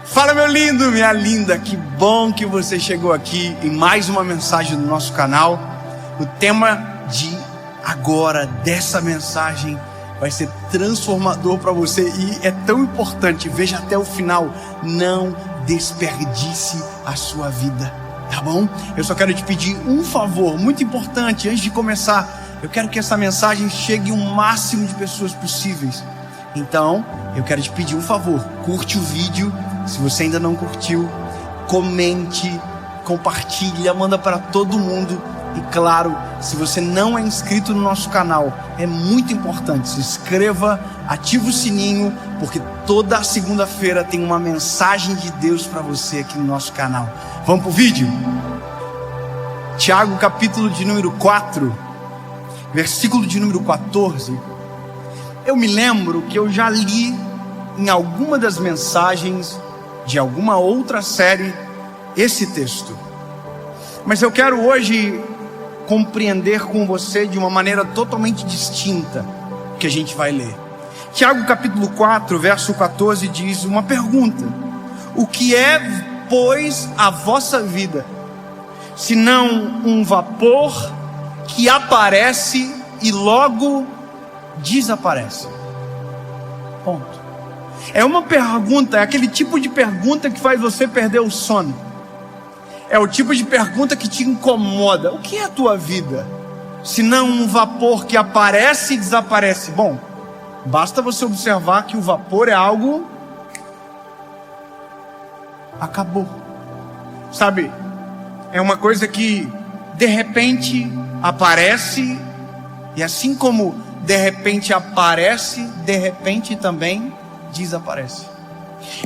Fala, meu lindo, minha linda, que bom que você chegou aqui em mais uma mensagem do nosso canal. O tema de agora, dessa mensagem, vai ser transformador para você e é tão importante, veja até o final, não desperdice a sua vida, tá bom? Eu só quero te pedir um favor muito importante antes de começar. Eu quero que essa mensagem chegue o máximo de pessoas possíveis. Então, eu quero te pedir um favor, curte o vídeo. Se você ainda não curtiu, comente, compartilha, manda para todo mundo. E claro, se você não é inscrito no nosso canal, é muito importante, se inscreva, ativa o sininho, porque toda segunda-feira tem uma mensagem de Deus para você aqui no nosso canal. Vamos pro vídeo? Tiago, capítulo de número 4, versículo de número 14. Eu me lembro que eu já li em alguma das mensagens de alguma outra série esse texto, mas eu quero hoje compreender com você de uma maneira totalmente distinta o que a gente vai ler. Tiago capítulo 4, verso 14 diz uma pergunta: o que é, pois, a vossa vida, senão um vapor que aparece e logo desaparece? Ponto. É uma pergunta, é aquele tipo de pergunta que faz você perder o sono. É o tipo de pergunta que te incomoda. O que é a tua vida? Se não um vapor que aparece e desaparece. Bom, basta você observar que o vapor é algo... acabou. Sabe, é uma coisa que de repente aparece, e assim como de repente aparece, de repente também desaparece.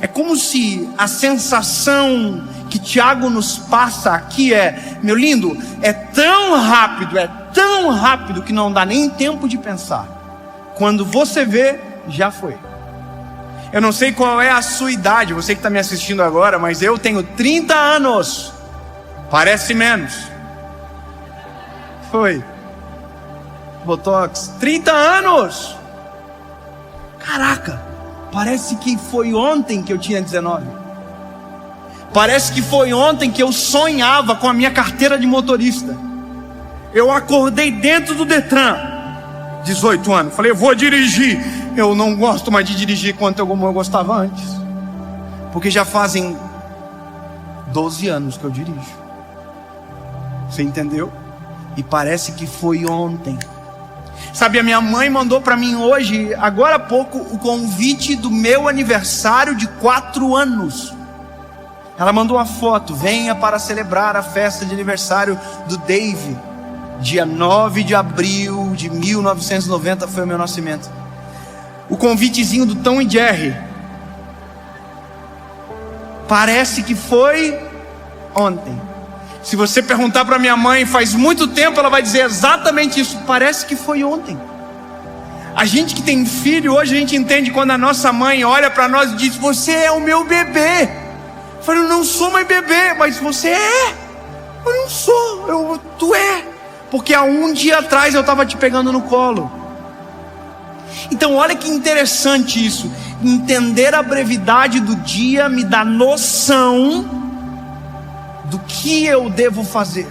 É como se a sensação que Tiago nos passa aqui é: meu lindo, é tão rápido que não dá nem tempo de pensar. Quando você vê, já foi. Eu não sei qual é a sua idade, você que está me assistindo agora, mas eu tenho 30 anos. Parece menos. Foi. Botox. 30 anos. Caraca. Parece que foi ontem que eu tinha 19. Parece que foi ontem que eu sonhava com a minha carteira de motorista. Eu acordei dentro do Detran, 18 anos. Falei, eu vou dirigir. Eu não gosto mais de dirigir quanto eu gostava antes. Porque já fazem 12 anos que eu dirijo. Você entendeu? E parece que foi ontem. Sabe, a minha mãe mandou para mim hoje, agora há pouco, o convite do meu aniversário de 4 anos. Ela mandou a foto: venha para celebrar a festa de aniversário do Dave. Dia 9 de abril de 1990 foi o meu nascimento. O convitezinho do Tom e Jerry. Parece que foi ontem. Se você perguntar para minha mãe faz muito tempo, ela vai dizer exatamente isso. Parece que foi ontem. A gente que tem filho, hoje a gente entende quando a nossa mãe olha para nós e diz: você é o meu bebê. Eu falo, eu não sou mais bebê, mas você é. Eu não sou, tu é. Porque há um dia atrás eu estava te pegando no colo. Então olha que interessante isso. Entender a brevidade do dia me dá noção do que eu devo fazer.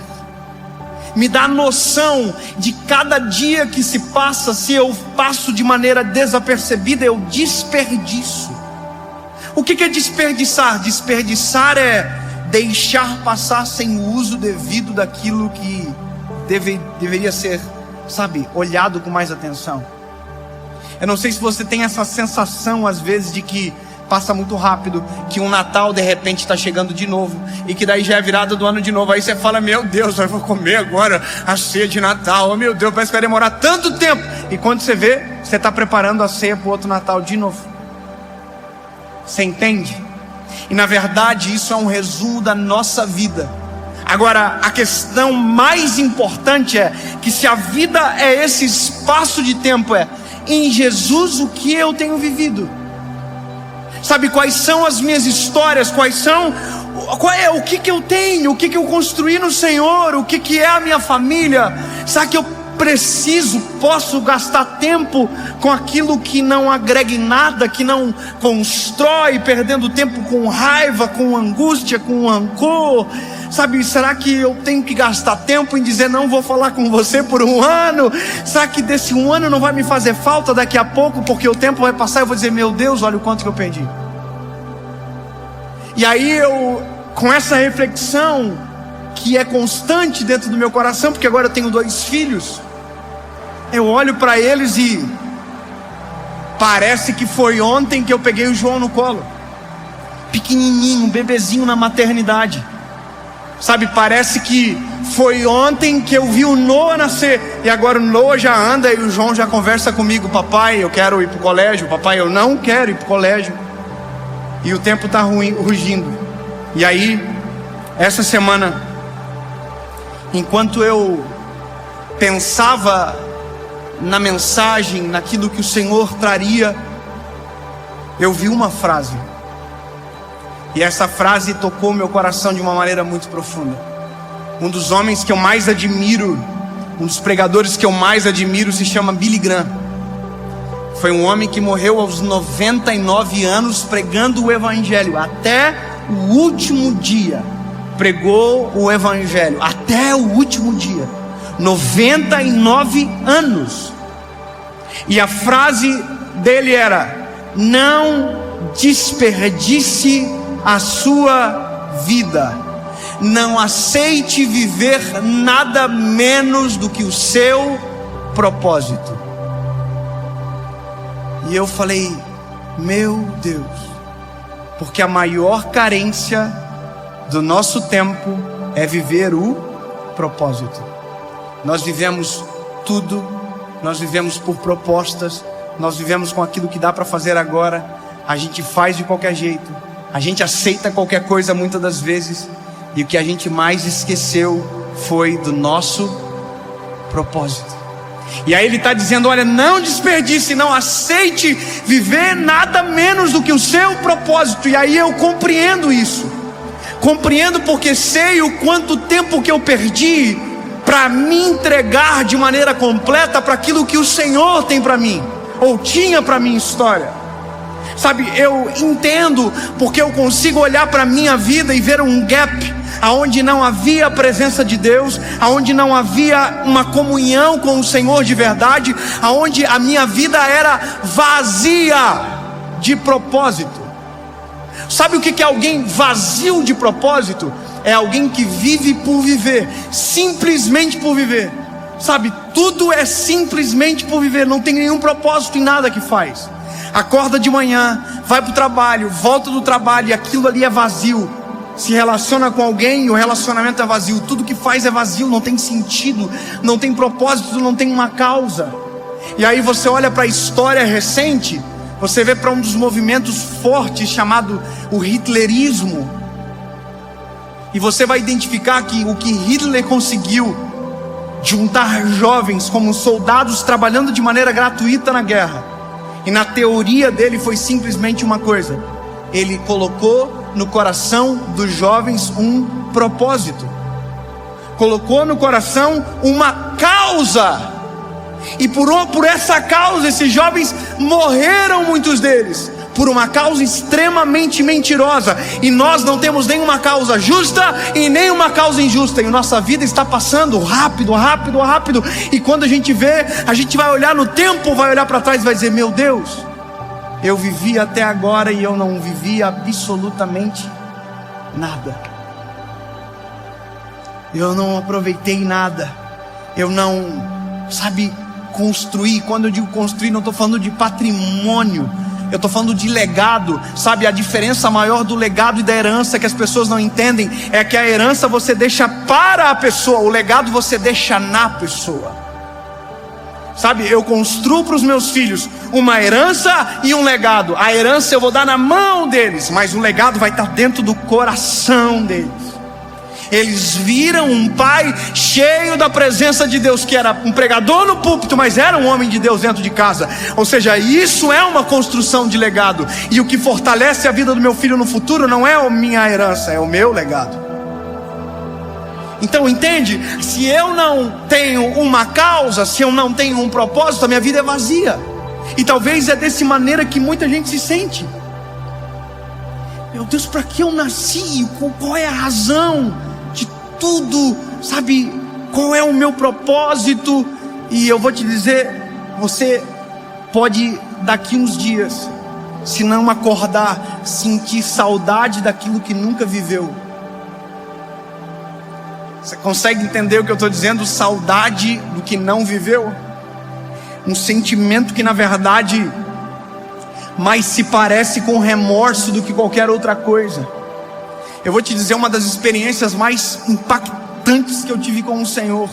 Me dá noção de cada dia que se passa. Se eu passo de maneira desapercebida, eu desperdiço. O que é desperdiçar? Desperdiçar é deixar passar sem o uso devido daquilo que deveria ser, sabe, olhado com mais atenção. Eu não sei se você tem essa sensação às vezes de que passa muito rápido, que um Natal de repente está chegando de novo, e que daí já é virada do ano de novo. Aí você fala, meu Deus, eu vou comer agora a ceia de Natal, oh meu Deus, parece que vai demorar tanto tempo. E quando você vê, você está preparando a ceia para o outro Natal de novo. Você entende? E na verdade isso é um resumo da nossa vida. Agora, a questão mais importante é que se a vida é esse espaço de tempo, é em Jesus o que eu tenho vivido. Sabe, quais são as minhas histórias, o que eu tenho, o que eu construí no Senhor, o que é a minha família. Sabe que posso gastar tempo com aquilo que não agrega em nada, que não constrói, perdendo tempo com raiva, com angústia, com rancor? Sabe, será que eu tenho que gastar tempo em dizer não vou falar com você por um ano? Será que desse um ano não vai me fazer falta daqui a pouco, porque o tempo vai passar e eu vou dizer, meu Deus, olha o quanto que eu perdi. E aí eu, com essa reflexão que é constante dentro do meu coração, porque agora eu tenho 2 filhos, eu olho para eles e parece que foi ontem que eu peguei o João no colo, pequenininho, um bebezinho na maternidade. Sabe, parece que foi ontem que eu vi o Noah nascer, e agora o Noah já anda e o João já conversa comigo, papai, eu quero ir para o colégio, papai, eu não quero ir para o colégio, e o tempo está rugindo. E aí, essa semana, enquanto eu pensava na mensagem, naquilo que o Senhor traria, eu vi uma frase, e essa frase tocou meu coração de uma maneira muito profunda. Um dos homens que eu mais admiro, um dos pregadores que eu mais admiro, se chama Billy Graham. Foi um homem que morreu aos 99 anos pregando o Evangelho. Até o último dia pregou o Evangelho. Até o último dia. 99 anos. E a frase dele era: não desperdice a sua vida, não aceite viver nada menos do que o seu propósito. E eu falei, meu Deus, porque a maior carência do nosso tempo é viver o propósito. Nós vivemos tudo, nós vivemos por propostas, nós vivemos com aquilo que dá para fazer agora, a gente faz de qualquer jeito, a gente aceita qualquer coisa muitas das vezes, e o que a gente mais esqueceu foi do nosso propósito. E aí ele está dizendo, olha, não desperdice, não aceite viver nada menos do que o seu propósito. E aí eu compreendo isso, compreendo, porque sei o quanto tempo que eu perdi para me entregar de maneira completa para aquilo que o Senhor tem para mim, ou tinha para minha história. Sabe, eu entendo, porque eu consigo olhar para a minha vida e ver um gap, aonde não havia a presença de Deus, aonde não havia uma comunhão com o Senhor de verdade, aonde a minha vida era vazia de propósito. Sabe o que é alguém vazio de propósito? É alguém que vive por viver, simplesmente por viver. Sabe, tudo é simplesmente por viver, não tem nenhum propósito em nada que faz. Acorda de manhã, vai para o trabalho, volta do trabalho e aquilo ali é vazio. Se relaciona com alguém e o relacionamento é vazio. Tudo que faz é vazio, não tem sentido, não tem propósito, não tem uma causa. E aí você olha para a história recente, você vê para um dos movimentos fortes chamado o hitlerismo, e você vai identificar que o que Hitler conseguiu, juntar jovens como soldados trabalhando de maneira gratuita na guerra, e na teoria dele foi simplesmente uma coisa: ele colocou no coração dos jovens um propósito, colocou no coração uma causa, e por essa causa esses jovens morreram, muitos deles, por uma causa extremamente mentirosa. E nós não temos nenhuma causa justa e nenhuma causa injusta, e nossa vida está passando rápido, rápido, rápido. E quando a gente vê, a gente vai olhar no tempo, vai olhar para trás e vai dizer, meu Deus, eu vivi até agora e eu não vivi absolutamente nada. Eu não aproveitei nada. Eu não, construí. Quando eu digo construir, não estou falando de patrimônio, eu estou falando de legado. Sabe, a diferença maior do legado e da herança que as pessoas não entendem é que a herança você deixa para a pessoa, o legado você deixa na pessoa. Sabe, eu construo para os meus filhos uma herança e um legado. A herança eu vou dar na mão deles, mas o legado vai estar dentro do coração deles. Eles viram um pai cheio da presença de Deus, que era um pregador no púlpito, mas era um homem de Deus dentro de casa. Ou seja, isso é uma construção de legado. E o que fortalece a vida do meu filho no futuro não é a minha herança, é o meu legado. Então entende? Se eu não tenho uma causa, se eu não tenho um propósito, a minha vida é vazia. E talvez é dessa maneira que muita gente se sente. Meu Deus, para que eu nasci? Qual é a razão de tudo? Sabe, qual é o meu propósito? E eu vou te dizer, você pode daqui uns dias, se não acordar, sentir saudade daquilo que nunca viveu. Você consegue entender o que eu estou dizendo? Saudade do que não viveu. Um sentimento que na verdade mais se parece com remorso do que qualquer outra coisa. Eu vou te dizer uma das experiências mais impactantes que eu tive com o Senhor.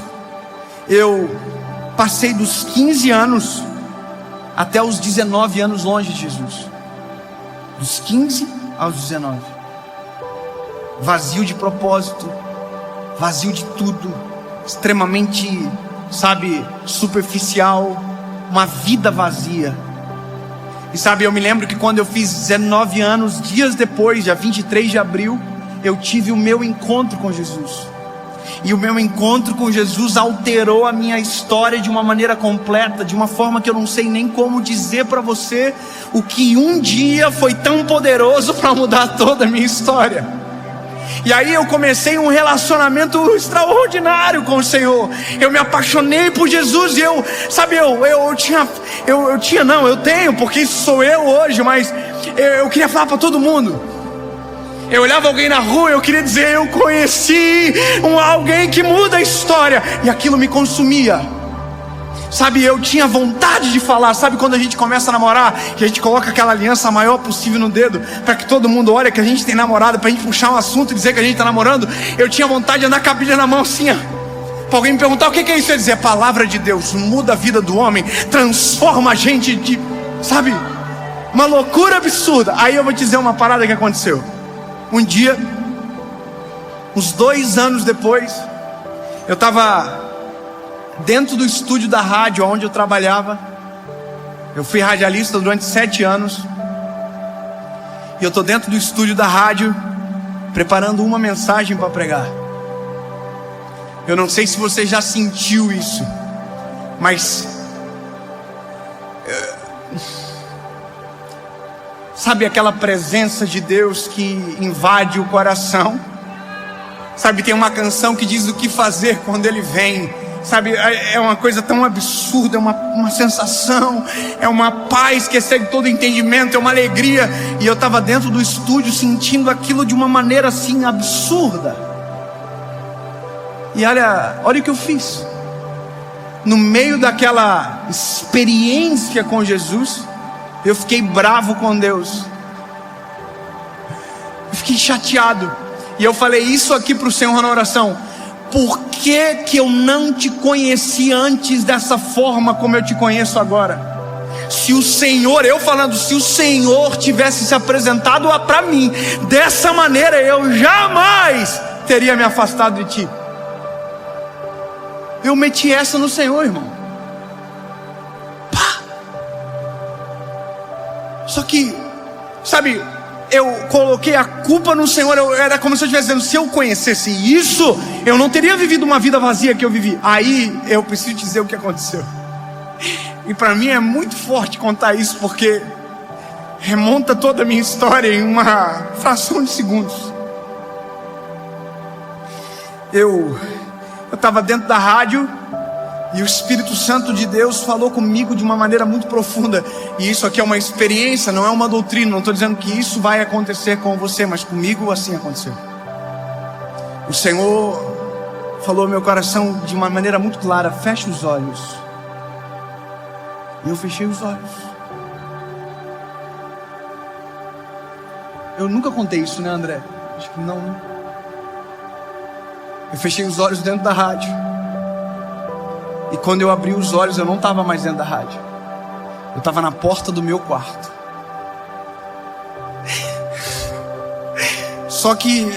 Eu passei dos 15 anos até os 19 anos longe de Jesus. Dos 15 aos 19. Vazio de propósito, vazio de tudo, extremamente, sabe, superficial, uma vida vazia. E sabe, eu me lembro que quando eu fiz 19 anos, dias depois, dia 23 de abril, eu tive o meu encontro com Jesus. E o meu encontro com Jesus alterou a minha história de uma maneira completa, de uma forma que eu não sei nem como dizer para você o que um dia foi tão poderoso para mudar toda a minha história. E aí eu comecei um relacionamento extraordinário com o Senhor. Eu me apaixonei por Jesus. E eu tenho, porque isso sou eu hoje, mas eu queria falar para todo mundo. Eu olhava alguém na rua, eu queria dizer, eu conheci alguém que muda a história. E aquilo me consumia. Sabe, eu tinha vontade de falar. Sabe quando a gente começa a namorar, que a gente coloca aquela aliança maior possível no dedo, para que todo mundo olhe que a gente tem namorado, para a gente puxar um assunto e dizer que a gente está namorando? Eu tinha vontade de andar com a Bíblia na mão assim, para alguém me perguntar o que é isso. Eu dizer, a palavra de Deus muda a vida do homem, transforma a gente de, sabe, uma loucura absurda. Aí eu vou te dizer uma parada que aconteceu. Um dia, uns 2 anos depois, eu estava dentro do estúdio da rádio onde eu trabalhava. Eu fui radialista durante 7 anos. E eu estou dentro do estúdio da rádio, preparando uma mensagem para pregar. Eu não sei se você já sentiu isso, mas sabe aquela presença de Deus que invade o coração? Sabe, tem uma canção que diz o que fazer quando Ele vem. Sabe, é uma coisa tão absurda, é uma sensação, é uma paz que excede todo entendimento, é uma alegria. E eu estava dentro do estúdio sentindo aquilo de uma maneira assim absurda. E olha o que eu fiz. No meio daquela experiência com Jesus, eu fiquei bravo com Deus. Eu fiquei chateado. E eu falei isso aqui para o Senhor na oração. Por que eu não te conheci antes dessa forma como eu te conheço agora? Se o Senhor, se o Senhor tivesse se apresentado para mim dessa maneira, eu jamais teria me afastado de ti. Eu meti essa no Senhor, irmão. Pá. Só que, sabe, eu coloquei a culpa no Senhor. Era como se eu estivesse dizendo, se eu conhecesse isso, eu não teria vivido uma vida vazia que eu vivi. Aí eu preciso dizer o que aconteceu. E para mim é muito forte contar isso, porque remonta toda a minha história em uma fração de segundos. Eu estava dentro da rádio e o Espírito Santo de Deus falou comigo de uma maneira muito profunda. E isso aqui é uma experiência, não é uma doutrina. Não estou dizendo que isso vai acontecer com você, mas comigo assim aconteceu. O Senhor falou ao meu coração de uma maneira muito clara: feche os olhos. E eu fechei os olhos. Eu nunca contei isso, né, André? Acho que não, né? Eu fechei os olhos dentro da rádio. E quando eu abri os olhos, eu não estava mais dentro da rádio. Eu estava na porta do meu quarto. Só que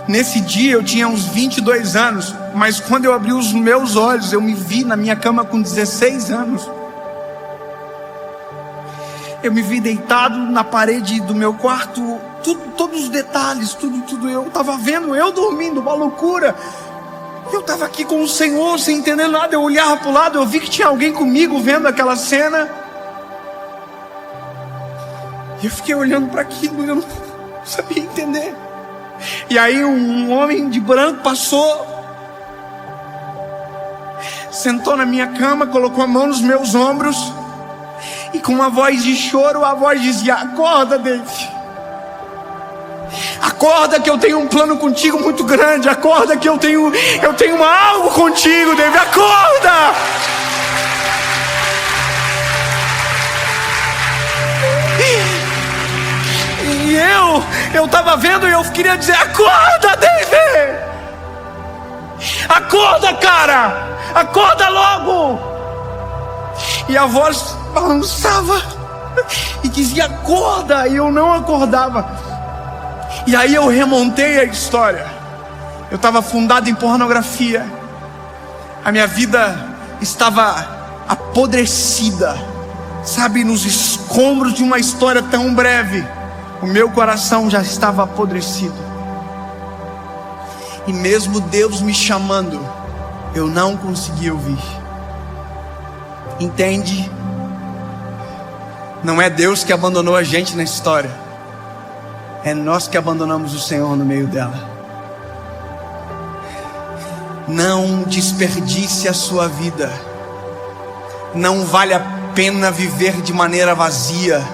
nesse dia eu tinha uns 22 anos. Mas quando eu abri os meus olhos, eu me vi na minha cama com 16 anos. Eu me vi deitado na parede do meu quarto, todos os detalhes, tudo. Eu estava vendo, eu dormindo, uma loucura. Eu estava aqui com o Senhor, sem entender nada. Eu olhava para o lado, eu vi que tinha alguém comigo vendo aquela cena. E eu fiquei olhando para aquilo e eu não sabia entender. E aí um homem de branco passou, sentou na minha cama, colocou a mão nos meus ombros, e com uma voz de choro, a voz dizia: acorda, David. Acorda que eu tenho um plano contigo muito grande. Acorda que eu tenho algo contigo, David. Acorda! E eu estava vendo e eu queria dizer: acorda, David! Acorda, cara! Acorda logo! E a voz balançava e dizia: acorda! E eu não acordava. E aí eu remontei a história. Eu estava afundado em pornografia. A minha vida estava apodrecida, sabe, nos escombros de uma história tão breve. O meu coração já estava apodrecido. E mesmo Deus me chamando, eu não conseguia ouvir. Entende? Não é Deus que abandonou a gente na história, é nós que abandonamos o Senhor no meio dela. Não desperdice a sua vida. Não vale a pena viver de maneira vazia.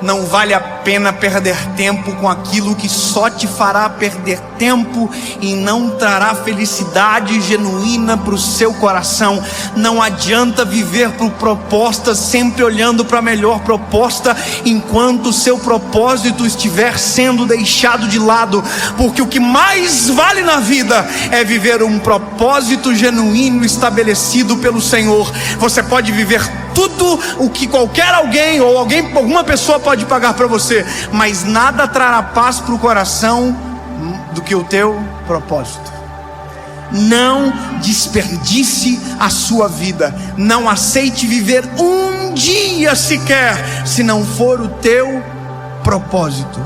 Não vale a pena perder tempo com aquilo que só te fará perder tempo e não trará felicidade genuína para o seu coração. Não adianta viver por propostas, sempre olhando para a melhor proposta, enquanto o seu propósito estiver sendo deixado de lado. Porque o que mais vale na vida é viver um propósito genuíno estabelecido pelo Senhor. Você pode viver tudo o que qualquer alguém ou alguma pessoa pode pagar para você, mas nada trará paz para o coração do que o teu propósito. Não desperdice a sua vida. Não aceite viver um dia sequer se não for o teu propósito.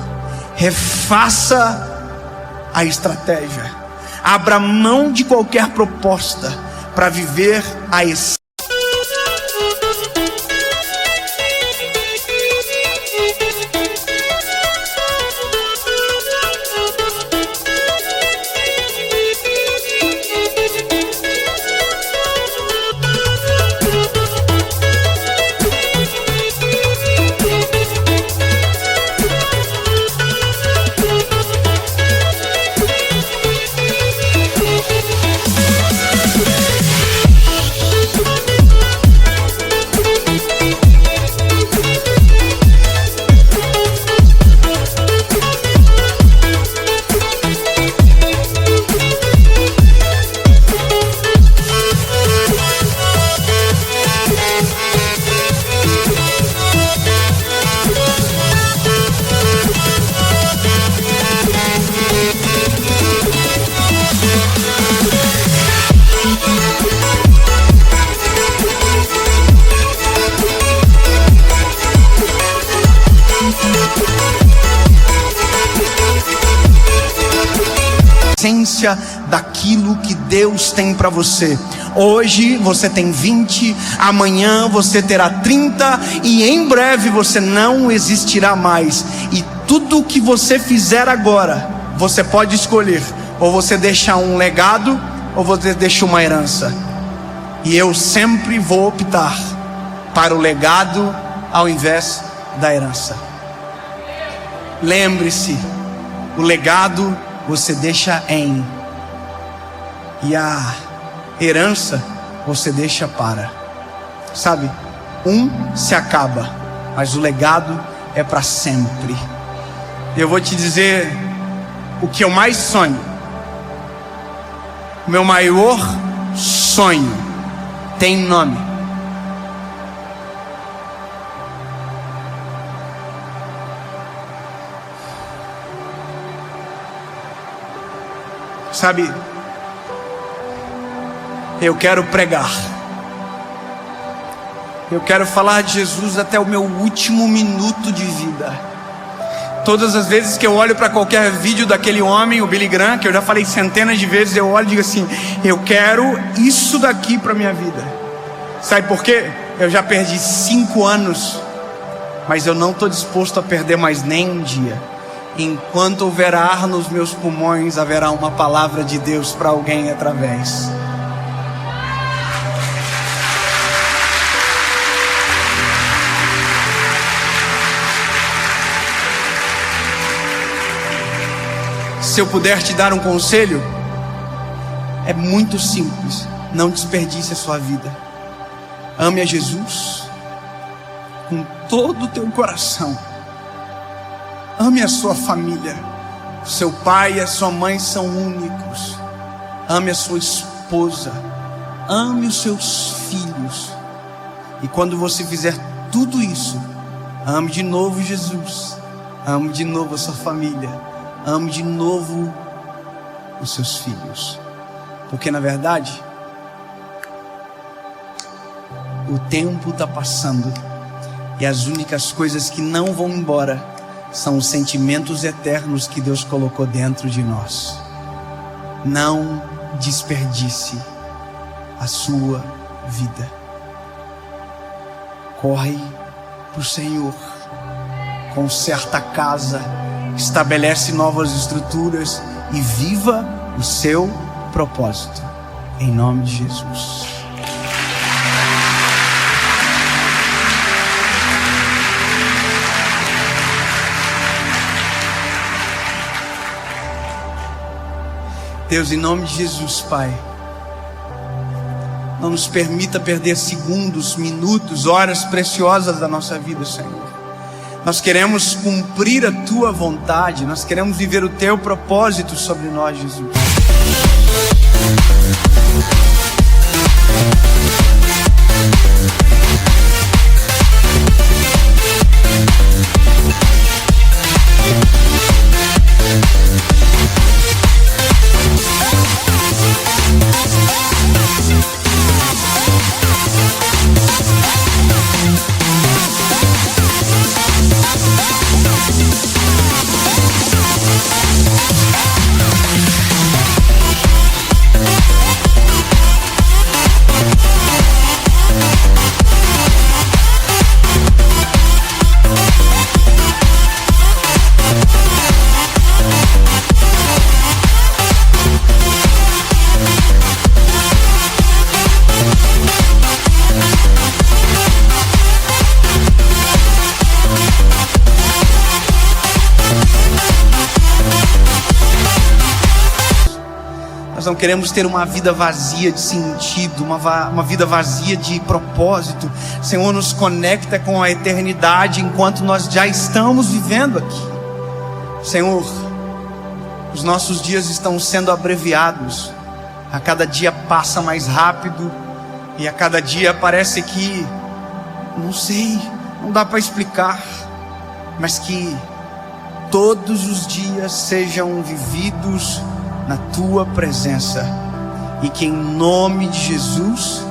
Refaça a estratégia. Abra mão de qualquer proposta para viver a essência. Daquilo que Deus tem para você. Hoje você tem 20, amanhã você terá 30 e em breve você não existirá mais. E tudo que você fizer agora, você pode escolher: ou você deixa um legado, ou você deixa uma herança. E eu sempre vou optar para o legado ao invés da herança. Lembre-se, o legado você deixa e a herança você deixa para. Sabe, se acaba, mas o legado é para sempre. Eu vou te dizer o que eu mais sonho. O meu maior sonho tem nome. Sabe, eu quero pregar Eu quero falar de Jesus até o meu último minuto de vida. Todas as vezes que eu olho para qualquer vídeo daquele homem, o Billy Graham, que eu já falei centenas de vezes, eu olho e digo assim: eu quero isso daqui para minha vida. Sabe por quê? Eu já perdi 5 anos, mas eu não estou disposto a perder mais nem um dia. Enquanto houver ar nos meus pulmões, haverá uma palavra de Deus para alguém através. Se eu puder te dar um conselho, é muito simples: não desperdice a sua vida. Ame a Jesus com todo o teu coração. Ame a sua família. O seu pai e a sua mãe são únicos. Ame a sua esposa. Ame os seus filhos. E quando você fizer tudo isso, ame de novo Jesus. Ame de novo a sua família. Ame de novo os seus filhos. Porque na verdade, o tempo está passando, e as únicas coisas que não vão embora são os sentimentos eternos que Deus colocou dentro de nós. Não desperdice a sua vida. Corre para o Senhor. Conserta a casa, estabelece novas estruturas e viva o seu propósito. Em nome de Jesus. Deus, em nome de Jesus, Pai, não nos permita perder segundos, minutos, horas preciosas da nossa vida, Senhor. Nós queremos cumprir a Tua vontade, nós queremos viver o Teu propósito sobre nós, Jesus. Nós não queremos ter uma vida vazia de sentido, uma vida vazia de propósito. Senhor, nos conecta com a eternidade enquanto nós já estamos vivendo aqui. Senhor, os nossos dias estão sendo abreviados. A cada dia passa mais rápido, e a cada dia parece que, não sei, não dá para explicar, mas que todos os dias sejam vividos na Tua presença, e que em nome de Jesus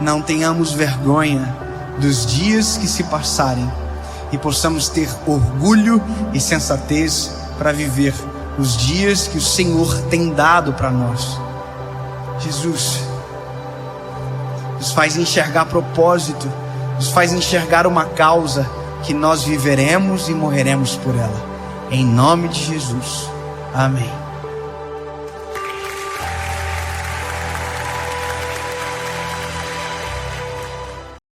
não tenhamos vergonha dos dias que se passarem, e possamos ter orgulho e sensatez para viver os dias que o Senhor tem dado para nós. Jesus, nos faz enxergar propósito, nos faz enxergar uma causa que nós viveremos e morreremos por ela. Em nome de Jesus, amém.